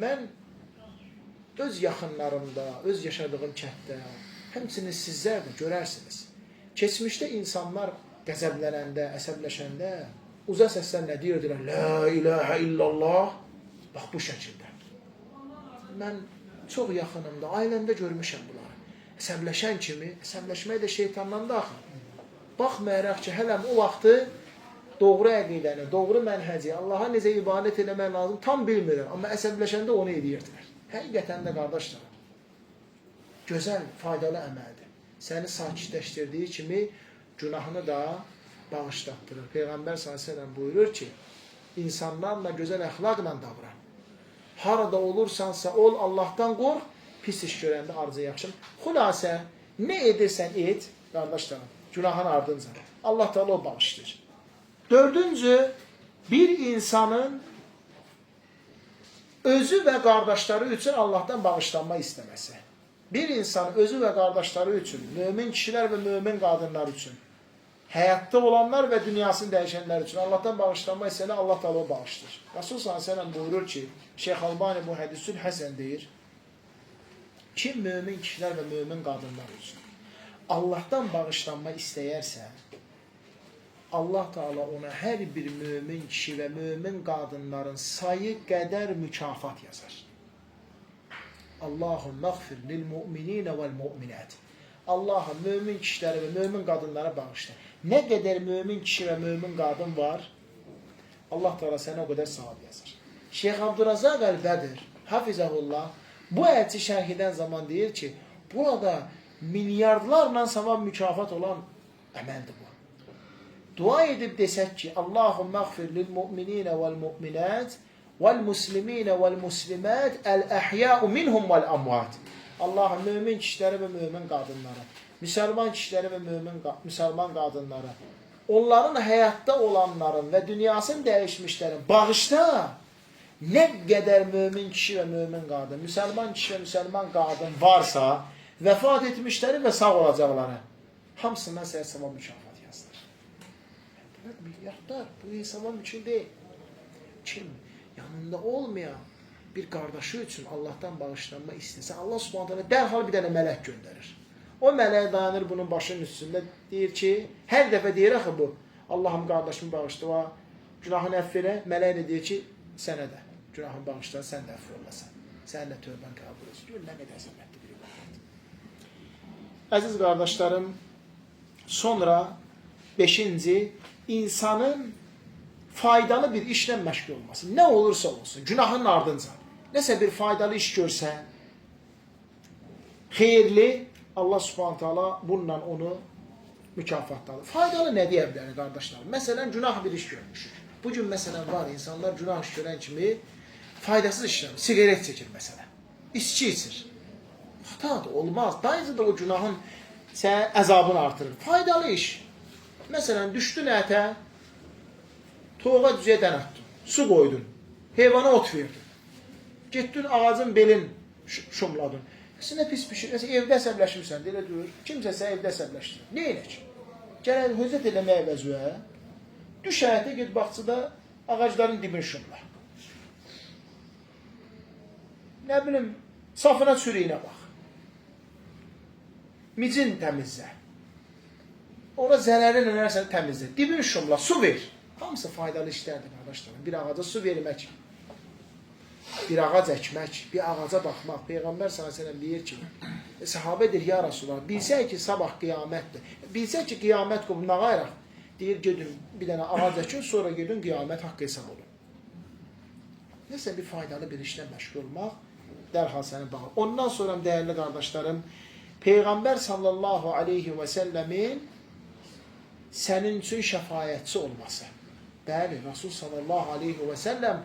Mən öz yaxınlarımda, öz yaşadığım kənddə, həmçinin sizlər də görərsiniz. Keçmişdə insanlar qəzəblənəndə, əsəbləşəndə, uza səslər nə deyirdilər? La ilahə illallah. Bax, bu şəkildə. Mən çox yaxınımda, ailəmdə görmüşəm bunları. Əsəbləşən kimi, əsəbləşmək də şeytandan da axır. Baxmayaraq ki, hələm o vaxtı doğru əqidəni, doğru mənhəci, Allaha necə ibadət eləmək lazım, tam bilmirlər. Amma əsəbləşəndə onu edirdilər. Həqiqətən də qardaşlar, gözəl, faydalı əməldir. Səni sakitləşdirdiyi kimi günahını da bağışlatdırır. Peyğəmbər s.ə.v buyurur ki, insanlarla gözəl əxlaqla davran. Harada olursansa ol, Allahdan qorx, pis iş görəndə arzu yaxşı. Xülasə, nə edirsən et, qardaşlarım, günahın ardınca. Allah da o bağışlayır. Dördüncü, bir insanın özü və qardaşları üçün Allahdan bağışlanma istəməsi. Bir insan özü və qardaşları üçün, mömin kişilər və mömin qadınlar üçün, həyatda olanlar və dünyasını dəyişənlər üçün Allahdan bağışlanma istəyəni Allah da o bağışlayır. Rasul s.ə.v buyurur ki, Şeyx Albani bu hədisül həsən deyir, kim mömin kişilər və mömin qadınlar üçün Allahdan bağışlanma istəyərsə, Allah Teala ona hər bir mömin kişi və mömin qadınların sayı qədər mükafat yazar. Allahum məğfir lil mu'mininə vəl mu'minət. Allah'a mömin kişiləri və mömin qadınlara bağışla. Nə qədər mömin kişi və mömin qadın var, Allah Teala sənə o qədər savab yazır. Şeyx Abdurrazaq Əl-Bədir, hafizəhullah, bu əyəti şərh edən zaman deyir ki, burada milyardlarla savab mükafat olan əməldir bu. Dua edib desək ki, Allahümmə əğfir lil-mu'mininə vəl-mu'minət vəl-musliminə vəl-muslimət əl-əhyəu minhum vəl-əmvat. Allahım, mömin kişiləri və mömin qadınları, müsəlman kişiləri və müsəlman qadınları, onların həyatda olanların və dünyasını dəyişmişlərin bağışda, nə qədər mömin kişi və mömin qadın, müsəlman kişi və müsəlman qadın varsa, vəfat etmişləri və sağ olacaqları, hamısından sənə savab mükafat yazılır. Milyardlar, bu hesaba mümkün deyil. Kim yanında olmayan bir qardaşı üçün Allahdan bağışlanma istəsə, Allah Subhanahu taala dərhal bir dənə mələk göndərir. O mələk dayanır bunun başının üstündə, deyir ki, hər dəfə deyir axı bu, Allahım qardaşımı bağışla, günahını əff elə, mələk də deyir ki, sənə də günahını bağışla, sən də əff olasan, sən də tövbən qəbul olsun. Gör, nə qədər zəhmətli bir ibadet. Əziz qardaşlarım, sonra 5-ci, insanın faydalı bir işlə məşğul olması. Nə olursa olsun, günahın ardınca, nəsə bir faydalı iş görsə, xeyirli, Allah Subhanahu taala bununla onu mükafatladır. Faydalı nə deyə bilərik qardaşlar? Məsələn, günah bir iş görmüşük. Bugün məsələn var, insanlar günah iş görən kimi faydasız işlər, siqaret çəkir məsələn, içki içir. Xatadır, olmaz. Dayıcı da o günahın sənə əzabını artırır. Faydalı iş. Məsələn, düşdün ətə, toğuğa düzəyə dən atdın, su qoydun, heyvana ot verdin, getdin ağacın belin şumladın. Əslində pis bir şey, evdə əsəbləşmirsən, deyə deyir, kimsə sənə evdə əsəbləşdirir. Nə elək? Gələk, hüzət eləmək əvəzüyə, düş həyətə, get baxçıda ağacların dibini şumla. Nə bilim, safına sürüyünə bax. Micin təmizlə. Ora zərəri nələrsə təmizlə. Dibini şumla, su ver. Hamısı faydalı işlərdir, qardaşlarım. Bir ağaca su vermək, bir ağac əkmək, bir ağaca baxmaq. Peyğəmbər s.ə.v deyir ki, sahabə deyir, ya Rasulullah, bilsək ki, sabah qiyamətdir. Bilsək ki, qiyamət qovuna qayraq. Deyir, gedin bir dənə ağac əkin, sonra gedin qiyamət haqqı hesab olun. Nəsə bir faydalı bir işlə məşğul olmaq, dərhal səni bağlı. Ondan sonra dəyərli qardaşlarım, Peyğəmbər sallallahu aleyhi və səlləmin sənin üçün şəfayətçi olması. Bəli, Rasul sallallahu aleyhi və səlləm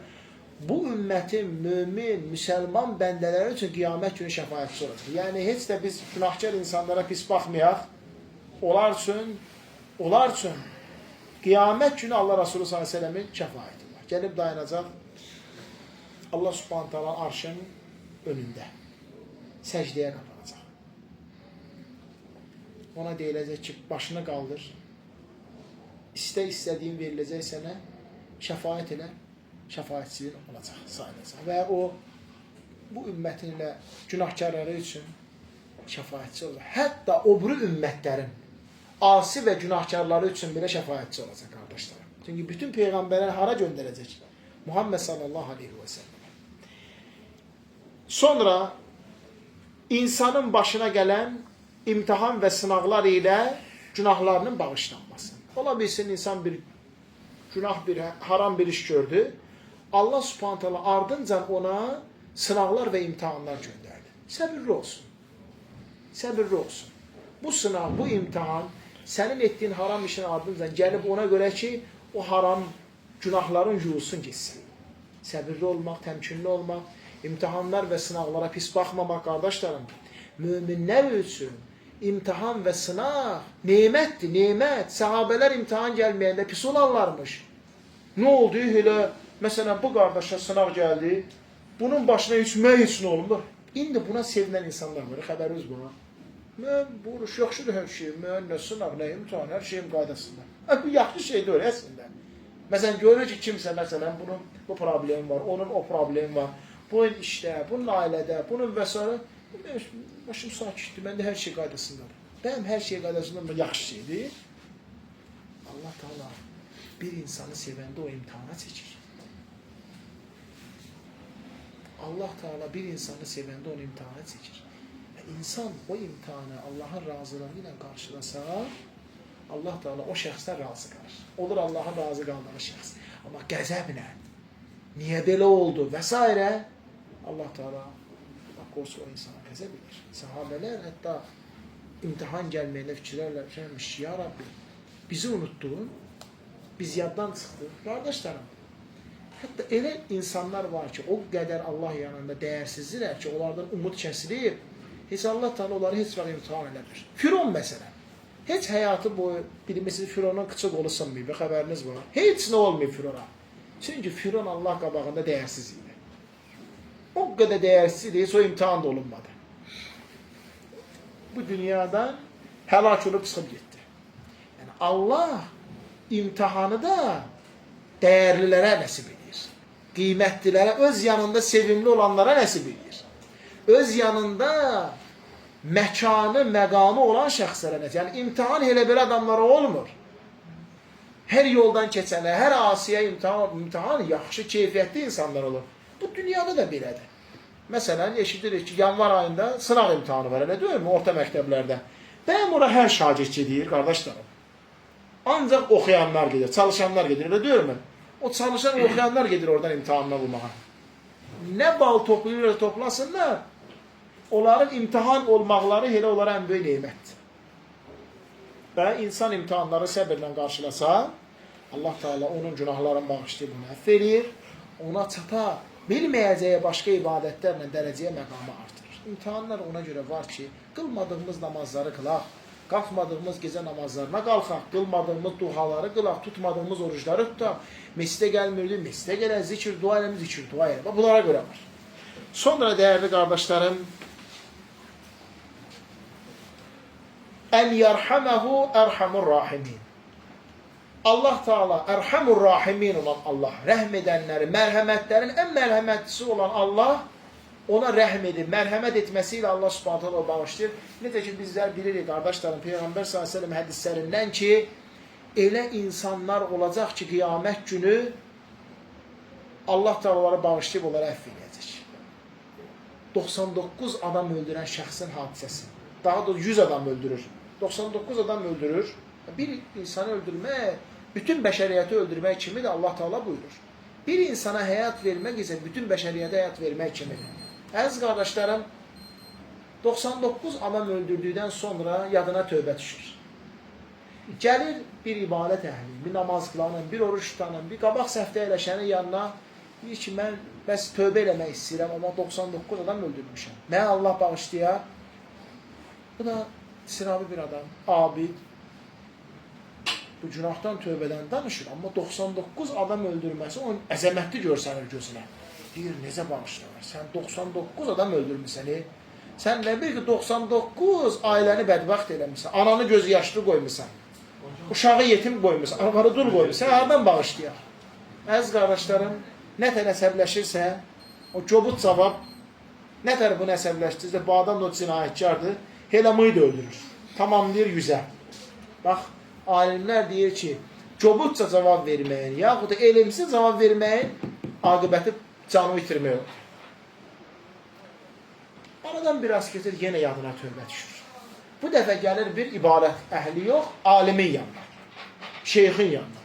bu ümmətin mömin, müsəlman bəndələri üçün qiyamət günü şəfayətçi olacaq. Yəni, heç də biz günahkar insanlara pis baxmayaq, onlar üçün qiyamət günü Allah Rasulü sallallahu aleyhi və səlləmin şəfayəti var. Gəlib dayanacaq Allah subhanahu ta'ala arşın önündə, səcdəyə qapanacaq. Ona deyiləcək ki, başını qaldır, istədiyin veriləcək sənə, şəfayət elə, şəfayətçiliyin olacaq, sayılacaq. Və o, bu ümmətin ilə günahkarları üçün şəfayətçi olacaq. Hətta o buru ümmətlərin, asi və günahkarları üçün belə şəfayətçi olacaq, qardaşlar. Çünki bütün peyğəmbərlər hara göndərəcək? Muhammed sallallahu aleyhi və səlləm. Sonra, insanın başına gələn imtihan və sınaqlar ilə günahlarının bağışlanması. Ola bilsin, insan bir günah, bir haram bir iş gördü. Allah subhanahu ta'ala ardınca ona sınaqlar və imtihanlar göndərdi. Səbirli olsun. Səbirli olsun. Bu sınaq, bu imtihan sənin etdiyin haram işin ardınca gəlib ona görə ki, o haram günahların yuyulsun gitsin. Səbirli olmaq, təmkinli olmaq, imtihanlar və sınaqlara pis baxmamaq, qardaşlarım. Möminlər üçün imtihan və sınaq nemətdir, nemət. Səhabələr imtihan gəlməyəndə pis olarlarmış. Nə oldu? Elə, məsələn, bu qardaşa sınaq gəldi, bunun başına heç nə olmur. İndi buna sevinən insanlar var, xəbərimiz buna. Mən bu uruş yaxşıdır hər şeyim, mən nə sınaq, nə imtihan, hər şeyim qaydasında. Bu yaxşı şeydir əslində. Məsələn, görür ki, kimsə, məsələn, bunun bu problemi var, onun o problemi var, bunun işdə, bunun ailədə, bunun və s. Başım sakitdir, məndə hər şey qaydasındadır. Bəyəm hər şey qaydasındadır, yaxşı şeydir. Allah Teala bir insanı sevəndə o imtihana çəkir. Allah Teala bir insanı sevəndə onu imtihana çəkir. Və insan o imtihanı Allahın razılığı ilə qarşılasa, Allah Teala o şəxsdən razı qalır. Olur Allahın razı qaldığı şəxs. Amma qəzəblə, niyə belə oldu və s. Allah Teala qorusu o insana qəzəb edir. Sahabələr hətta imtihan gəlməyində fikirlərmiş ki, ya Rabbi, bizi unuttun, biz yaddan çıxdıq. Qardaşlarım, hətta elə insanlar var ki, o qədər Allah yanında dəyərsizdirlər ki, onlardan umud kəsilib, heç Allah Teala onları heç vaxt imtihan eləmir. Firon məsələn, heç həyatı boyu, bilmişsiniz, Fironun qıçı qolu sınmayıb, xəbəriniz var. Heç nə olmayıb Firona. Çünki Firon Allah qabağında dəyərsiz idi. O qədər dəyərsiz idi, heç o imtihan da olunmadı. Bu dünyadan həlak olub çıxıb getdi. Yəni Allah imtihanı da dəyərlilərə nəsib edir. Qiymətlilərə, öz yanında sevimli olanlara nəsib edir. Öz yanında məkanı, məqamı olan şəxslərə nəsib edir. Yəni imtihan elə belə adamlara olmur. Hər yoldan keçənə, hər asiyə imtihan yaxşı, keyfiyyətli insanlar olur. Bu dünyada da belədir. Məsələn, eşidirik ki, yanvar ayında sınaq imtihanı var, elə deyil mi? Orta məktəblərdə. Bəyəm ora hər şagird gedir, qardaşlarım. Ancaq oxuyanlar gedir, çalışanlar gedir, elə deyil mi? O çalışan, oxuyanlar gedir oradan imtihanına bulmağa. Nə bal toplayırlar, toplasınlar, onların imtihan olmaqları elə onlara ən böyük neymətdir. Və insan imtihanları səbirlə qarşılasa, Allah Teala onun günahlarını bağışlayıb, onu əff edir, ona çata bilməyəcəyə başqa ibadətlərlə dərəcəyə məqamı artırır. İmtihanlar ona görə var ki, qılmadığımız namazları qılaq, qalxmadığımız gecə namazlarına qalxaq, qılmadığımız duaları qılaq, tutmadığımız orucları tutaq, məscidə gəlmirdi, məscidə gələn zikir, dua eləmir, zikir, dua eləmir. Bunlara görə var. Sonra dəyərli qardaşlarım, ən yərhəməhu ərhəmur rahimin. Allah Teala Erhamur Rahimin olan Allah, rəhm edənləri, mərhəmətlərin ən mərhəmətlisi olan Allah ona rəhm edir. Mərhəmət etməsi ilə Allah Subhanahu taala bağışlayır. Necə ki bizlər bilirik qardaşlarım, Peyğəmbər sallallahu əleyhi və səlləm hədislərindən ki, elə insanlar olacaq ki, qiyamət günü Allah Teala onları bağışlayıb onları əfv edəcək. 99 adam öldürən şəxsin hadisəsi. Daha da 100 adam öldürür. 99 adam öldürür. Bir insanı öldürmək, bütün bəşəriyyəti öldürmək kimidir, Allah Teala buyurur. Bir insana həyat vermək isə bütün bəşəriyyətə həyat vermək kimidir. Əziz qardaşlarım, 99 adam öldürdükdən sonra yadına tövbə düşür. Gəlir bir ibadət əhli, bir namaz qılanın, bir oruç tutanın, bir qabaq səhvdə eləşənin yanına, deyir ki, mən bəs tövbə eləmək istəyirəm, amma 99 adam öldürmüşəm. Mənə Allah bağışlayar. Bu da sinavi bir adam, abid, bu günahdan tövbədən danışır, amma 99 adam öldürməsi onun əzəmətli görsənir gözünə. Deyir, necə bağışlanır? Sən 99 adam öldürmüsən, sən nə bil ki, 99 ailəni bədbəxt eləmişsən, ananı gözü yaşlı qoymuşsan, uşağı yetim qoymuşsan, arvarı dul qoymuşsan, haradan bağışlayar? Əziz qardaşlarım, nə tər əsəbləşirsə, o cobut cavab, nə tər bunu əsəbləşdirsə, bu adam da o cinayətkardır, elə mıydı öldürür, tamamlayır 100-ə. Bax, alimlər deyir ki, cobutca cavab verməyin, yaxud da elimsiz cavab verməyin, aqibəti canı itirmək olur. Aradan biraz keçir, yenə yadına tövbə düşür. Bu dəfə gəlir bir ibadət əhli yox, alimin yanına, şeyxin yanına.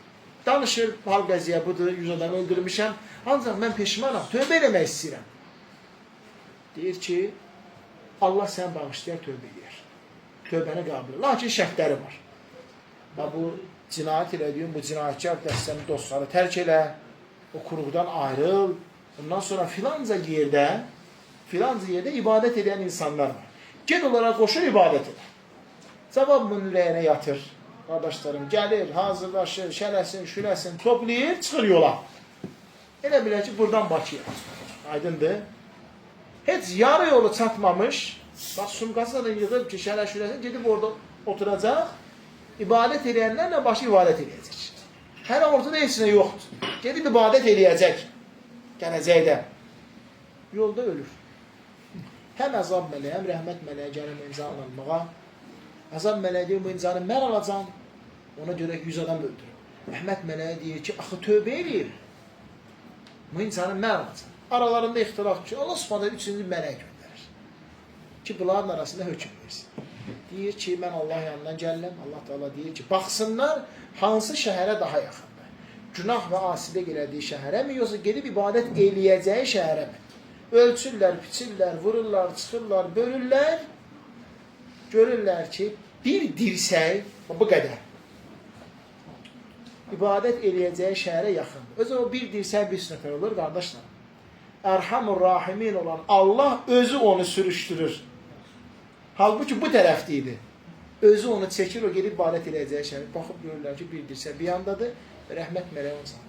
Danışır, hal qəziyə budur, 100 adam öldürmüşəm, ancaq mən peşmanam, tövbə eləmək istəyirəm. Deyir ki, Allah sən bağışlayar, tövbə edir. Tövbəni qəbul edir. Lakin şərtləri var. Bu cinayət elədiyim, bu cinayətkar dəstənin dostları tərk elə, o quruqdan ayrıl, ondan sonra filanca yerdə ibadət edən insanlar var. Ged onlara qoşur, ibadət edir. Cavab bunun ürəyinə yatır. Qardaşlarım, gəlir, hazırlaşır, şələsin, şüləsin, toplayır, çıxır yola. Elə bilə ki, buradan Bakıya. Aydındır. Heç yarı yolu çatmamış, bax, sumqası da yığıb ki, şələ, şüləsin, gedib orada oturacaq, İbadət edənlərlə başı ibadət edəcək. Hələ ortada heç nə yoxdur. Gedib ibadət edəcək. Gələcəkdə. Yolda ölür. Həm əzab mələyə, həm rəhmət mələyə gəlir imzanı almağa. Əzab mələyə deyir, bu imzanı mən alacam. Ona görə 100 adam öldürür. Rəhmət mələyə deyir ki, axı tövbə eləyir. Bu imzanı mən alacam. Aralarında ixtilaf ki, Allah subhanədə 3-cü mələyə göndərir. Ki, bunların arasında hökm versin. Deyir ki, mən Allah yanından gəlirəm. Allah Teala deyir ki, baxsınlar hansı şəhərə daha yaxındır. Günah və asilik elədiyi şəhərəmi, yoxsa gedib ibadət eləyəcəyi şəhərəmi? Ölçürlər, biçirlər, vururlar, çıxırlar, bölürlər. Görürlər ki, bir dirsək, bu qədər. İbadət eləyəcəyi şəhərə yaxındır. Özü o bir dirsək bir nəfər olur, qardaşlar. Ərhamur Rahimin olan Allah özü onu sürüşdürür. Halbuki bu tərəfdəydi. Özü onu çəkir, o gedib ibadət eləyəcəyi şəhərə. Baxıb görürlər ki, bir dirsək bir yandadır, rəhmət mələyi onu sanır.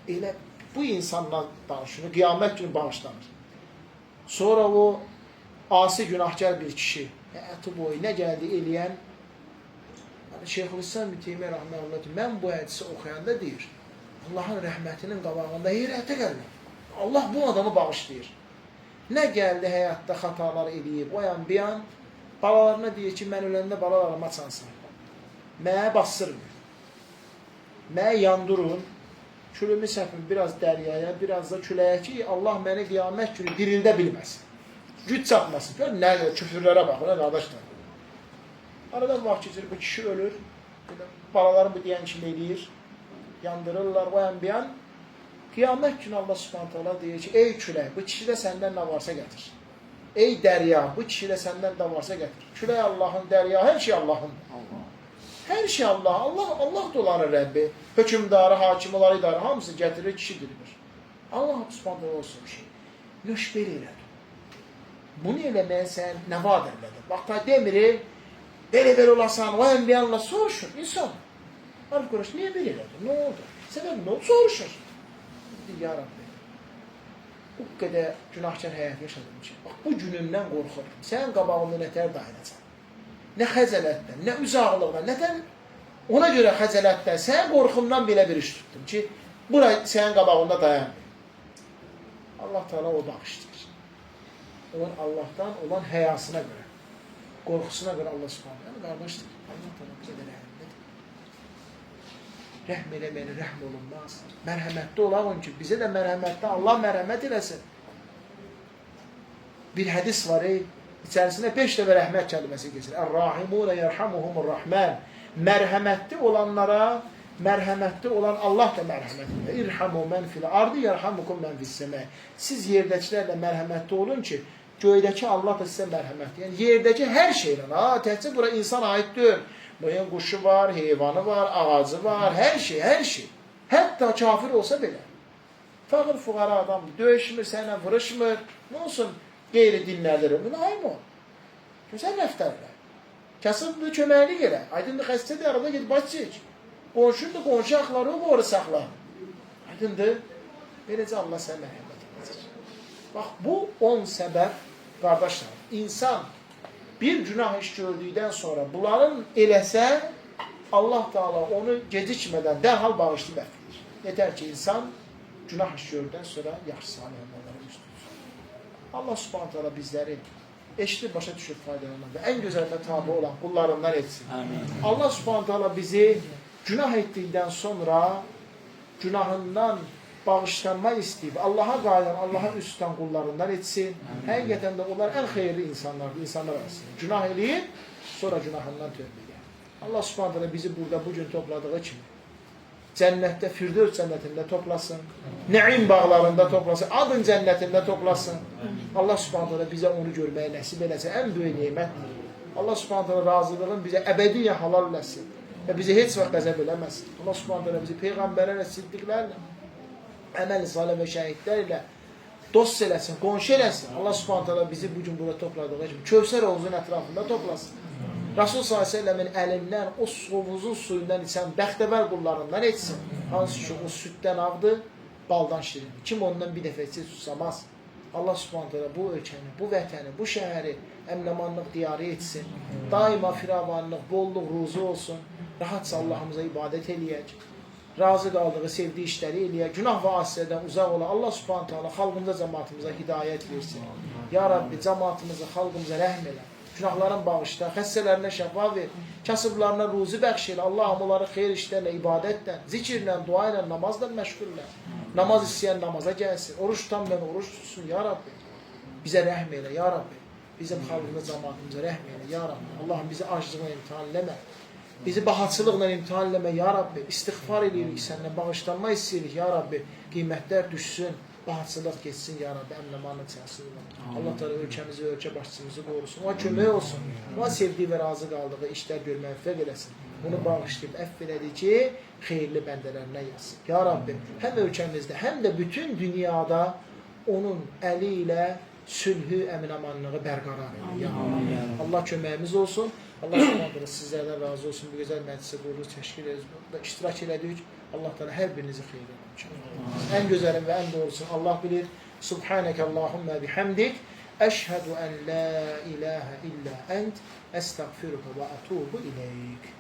Elə bu insanla danışır, qiyamət günü bağışlanır. Sonra o asi günahkar bir kişi, həyatı boyu nə gəldi eləyən, Şeyxülislam İbn Teymiyyə rəhməhullah deyir, mən bu hədisi oxuyanda deyir, Allahın rəhmətinin qabağında heyrətə gəlmir. Allah bu adamı bağışlayır. Nə gəldi həyatda xatalar eləyib, o yan bir yan, balalarına deyir ki, mən öləndə balalarıma çansın. Mənə bastırmır. Mənə yandırın, külümü səpin biraz dəryaya, biraz da küləyə ki, Allah məni qiyamət günü dirildə bilməsin. Güc çatmasın. Gör, nə küfürlərə baxın, qardaşlar. Aradan vaxt keçir, bu kişi ölür, balaları bu deyən kimi eləyir, yandırırlar, o yan bir yan. Qiyamət günü Allah Subhanahu taala deyir ki, ey külək, bu kişidə səndən nə varsa gətir. Ey dərya, bu kişidə səndən nə varsa gətir. Külək Allahın, dərya, hər şey Allahın. Hər şey Allah, Allah dolanır Rəbbi. Hökümdarı, hakimləri, idarə, hamısı gətirir, kişi dirilir. Allah Subhanahu taala olsun bir şey. Yox, belə elədir. Bunu eləməyə sən nə vadir elədir? Bax, demiri, belə olasan, o ənbiyanla soruşur, insan. Arkadaş, niyə belə elədir? Nə oldu? Səbəb nə oldu? Soruşur. Ya Rabbi, bu qədər günahkar həyat yaşadım ki, bax, bu günündən qorxurum. Sən qabağında nətər dayanacaq? Nə xəzələtdən, nə uzaqlıqdan, nətər ona görə xəzələtdən, sən qorxumdan belə bir iş tutdum ki, bura sənin qabağında dayanmıyor. Allah Teala o bağışlayır. Onun Allah'tan olan həyasına görə, qorxusuna görə Allah subhanahu. Yəni, qardaşdır, Allah Teala bizə də rəhmdir. Rəhm eləməyəni rəhm olunmaz. Mərhəmətli olağın ki, bizə də mərhəmətli Allah mərhəmət eləsin. Bir hədis var, içərisində 5 dəfə rəhmət kəlməsi keçir. Ər-Rahimuna yerhamuhumur-Rahman. Mərhəmətli olanlara, mərhəmətli olan Allah da mərhəmətli. İrhamu mən fil ardı, yerhamukum mən fis-səmə. Siz yerdəkilərlə mərhəmətli olun ki, göydəki Allah da sizə mərhəmətli. Yəni, yerdəki hər şeylə, təhcə bura insan aid deyil. Bunun quşu var, heyvanı var, ağacı var, hər şey, hər şey. Hətta kafir olsa belə. Fağır, fuqara adamdır, döyüşmür, sənə vuruşmur. Nə olsun, qeyri dinlədir. Buna ayım ol. Gözəl rəftarlar. Kasıbdır, köməklik elə. Aydındır, xəstədir, arada gedib baş çək. Qonşundur, qonşu axları o qoru saxla. Aydındır, beləcə Allah sənə mərhəmət edəcək. Bax, bu 10 səbəb, qardaşlar, insan bir günah iş gördükdən sonra bunların eləsə, Allah Teala onu gecikmədən dərhal bağışlayıb əfvidir. Yetər ki, insan günah iş gördükdən sonra yaxşı salih əməllərə üst tutsun. Allah Subhanahu Teala bizləri eşitib başa düşüb faydalanan və ən gözələ tabi olan qullarından etsin. Amin. Allah Subhanahu Teala bizi günah etdikdən sonra günahından bağışlanma istəyib, Allaha qayıdan, Allaha üst tutan qullarından etsin. Həqiqətən də onlar ən xeyirli insanlardır, insanlar arasında. Günah eləyib, sonra günahından tövbə edir. Allah Subhanahu taala bizi burada bugün topladığı kimi cənnətdə, Firdevs cənnətində toplasın, Nəim bağlarında toplasın, Adın cənnətində toplasın. Allah Subhanahu taala bizə onu görməyi nəsib eləsə, ən böyük nemətdir. Allah Subhanahu taala razılığın bizə əbədiyyən halal eləsin və bizə heç vaxt qəzəb eləməsin. Allah Subhanahu taala bizi peyğəmbərlərlə, siddiqlərlə, əməl salih və şəhidlərlə dost eləsin, qonşu eləsin. Allah Subhanahu taala bizi bugün burada topladığı kimi Kövsər hovuzun ətrafında toplasın. Rasul s.ə.v-in əlindən o hovuzun suyundan içən bəxtəvər qullarından etsin. Hansı ki, o süddən ağdır, baldan şirindir. Kim ondan bir dəfə içsə susamaz. Allah Subhanahu taala bu ölkəni, bu vətəni, bu şəhəri əmnəmanlıq diyarı etsin. Daima firavanlıq, bolluq, ruzu olsun. Rahatsa Allahımıza ibadət eləyək. Razı qaldığı, sevdiyi işləri eləyək. Günah və asiyədən uzaq ola. Allah Subhanahu taala xalqımıza, cəmaatımıza hidayət versin. Ya Rabbi, cəmaatımıza, xalqımıza rəhm elə. Günahların bağışla, xəstələrinə şəfa ver, kasıblarına ruzi bəxş elə. Allahım onları xeyir işlərlə, ibadətlə, zikirlə, dua ilə, namazla məşğullə. Namaz istəyən namaza gəlsin, oruç tutan mən oruç tutsun, ya Rabbi. Bizə rəhm elə, ya Rabbi. bizim xalqımıza, cəmaatımıza rəhm elə, ya Rabbi. Allahım bizi aclıqla imtihan eləmə. Bizi baxaçılıqla imtihan eləmə, ya Rabbi. İstiğfar edirik səndən, bağışlanma istəyirik, ya Rabbi. Qiymətlər düşsün, baxaçılıq geçsin, ya Rabbi. Əmləmanı çəsin. Allah da ölkəmizi, ölkə başçımızı qorusun. Ona kömək olsun. Ona sevdiyi və razı qaldığı işlər görməyə müvəffəq eləsin. Bunu bağışlayıb, əfv elədi ki, xeyirli bəndələrinə yazsın. Ya Rabbi, həm ölkəmizdə, həm də bütün dünyada onun əli ilə sülhü, əmin-amanlığı bərqərar edir. Ya Allah köməyimiz olsun. Allah subhanahu sizlərdən razı olsun. Bu gözəl məclisi qurulur, təşkil edirik, iştirak elədik. Allah da hər birinizi xeyir edir. Ən gözəlin və ən doğrusunu Allah bilir. Subhanəkə Allahümmə bihamdik. Əşhədu ən la ilahə illə ənt. Əstəğfiruhu və ətubu iləyik.